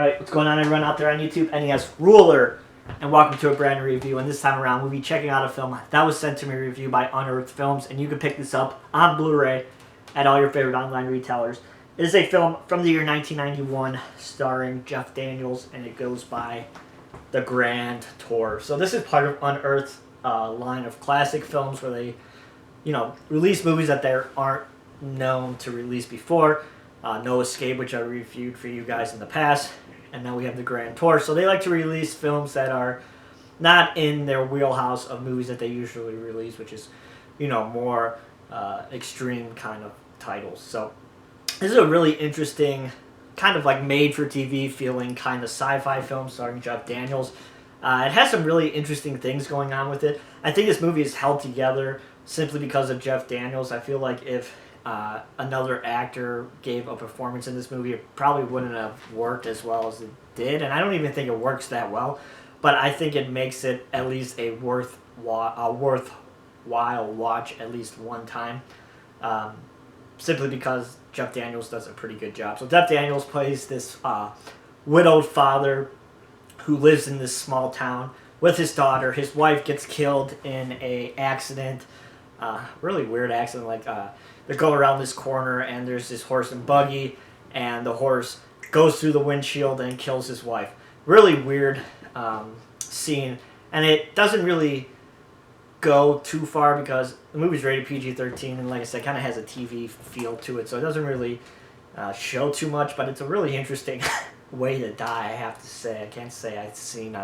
Alright, what's going on everyone out there on YouTube? NES Ruler, and welcome to a brand new review. And this time around, we'll be checking out a film that was sent to me review by Unearthed Films, and you can pick this up on Blu-ray at all your favorite online retailers. It is a film from the year 1991, starring Jeff Daniels, and it goes by The Grand Tour. So this is part of Unearthed's line of classic films where they, release movies that they aren't known to release before. No Escape, which I reviewed for you guys in the past, and now we have The Grand Tour. So they like to release films that are not in their wheelhouse of movies that they usually release, which is, more extreme kind of titles. So this is a really interesting, kind of like made-for-TV feeling kind of sci-fi film starring Jeff Daniels. It has some really interesting things going on with it. I think this movie is held together simply because of Jeff Daniels. I feel like if another actor gave a performance in this movie, it probably wouldn't have worked as well as it did, and I don't even think it works that well, but I think it makes it at least a worthwhile watch at least one time, simply because Jeff Daniels does a pretty good job. So Jeff Daniels plays this widowed father who lives in this small town with his daughter. His wife gets killed in a accident, really weird accident, like they're going around this corner and there's this horse and buggy, and the horse goes through the windshield and kills his wife. Really weird scene, and it doesn't really go too far because the movie's rated PG-13, and like I said, kind of has a TV feel to it, so it doesn't really show too much, but it's a really interesting way to die, I have to say. I can't say I've seen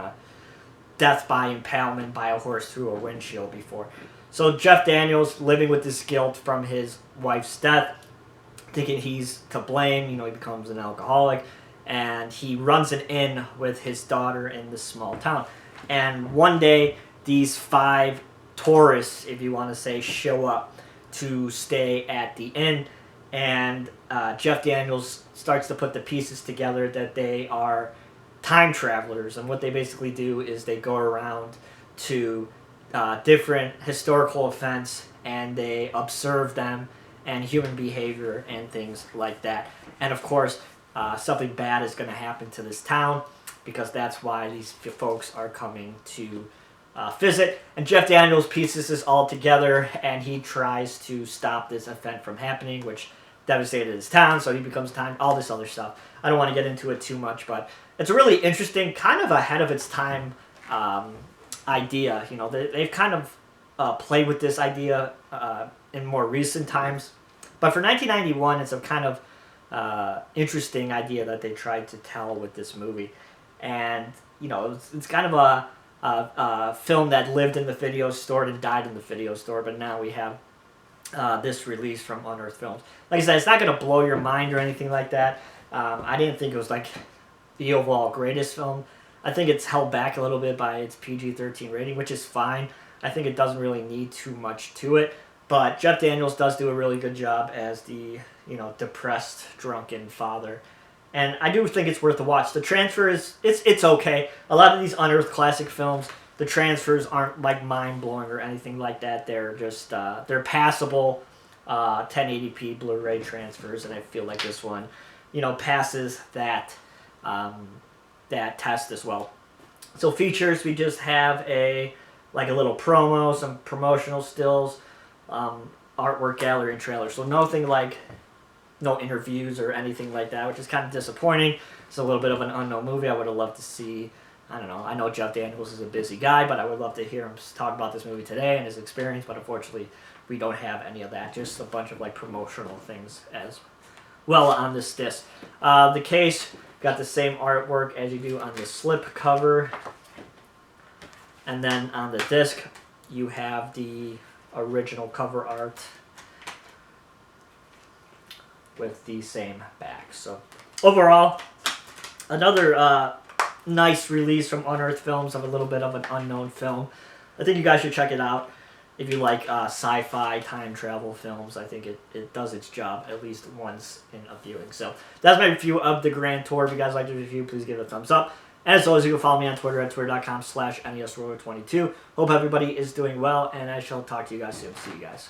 death by impalement by a horse through a windshield before. So Jeff Daniels, living with this guilt from his wife's death, thinking he's to blame, he becomes an alcoholic, and he runs an inn with his daughter in this small town. And one day, these 5 tourists, if you want to say, show up to stay at the inn, and Jeff Daniels starts to put the pieces together that they are time travelers, and what they basically do is they go around to different historical events and they observe them and human behavior and things like that. And of course, something bad is going to happen to this town because that's why these folks are coming to visit. And Jeff Daniels pieces this all together, and he tries to stop this event from happening, which devastated his town, so he becomes all this other stuff. I don't want to get into it too much, but it's a really interesting, kind of ahead of its time idea. They've kind of played with this idea in more recent times, but for 1991, it's a kind of interesting idea that they tried to tell with this movie. And it's kind of a film that lived in the video store and died in the video store, but now we have this release from Unearthed Films. Like I said, it's not going to blow your mind or anything like that. I didn't think it was like the overall greatest film. I think it's held back a little bit by its PG-13 rating, which is fine. I think it doesn't really need too much to it. But Jeff Daniels does do a really good job as the, depressed, drunken father. And I do think it's worth a watch. The transfer it's okay. A lot of these Unearthed classic films, the transfers aren't like mind-blowing or anything like that. They're just, they're passable 1080p Blu-ray transfers, and I feel like this one, passes that that test as well. So features, we just have a little promo, some promotional stills, artwork gallery, and trailer. So nothing like no interviews or anything like that, which is kind of disappointing. It's a little bit of an unknown movie. I would have loved to see, I don't know, I know Jeff Daniels is a busy guy, but I would love to hear him talk about this movie today and his experience, but unfortunately we don't have any of that, just a bunch of promotional things as well on this disc. The case got the same artwork as you do on the slip cover, and then on the disc you have the original cover art with the same back. So overall, another nice release from Unearthed Films of a little bit of an unknown film. I think you guys should check it out if you like sci-fi time travel films. I think it does its job at least once in a viewing. So that's my review of The Grand Tour. If you guys like the review, please give it a thumbs up. And as always, you can follow me on Twitter at twitter.com/NESRoller22. Hope everybody is doing well, and I shall talk to you guys soon. See you guys.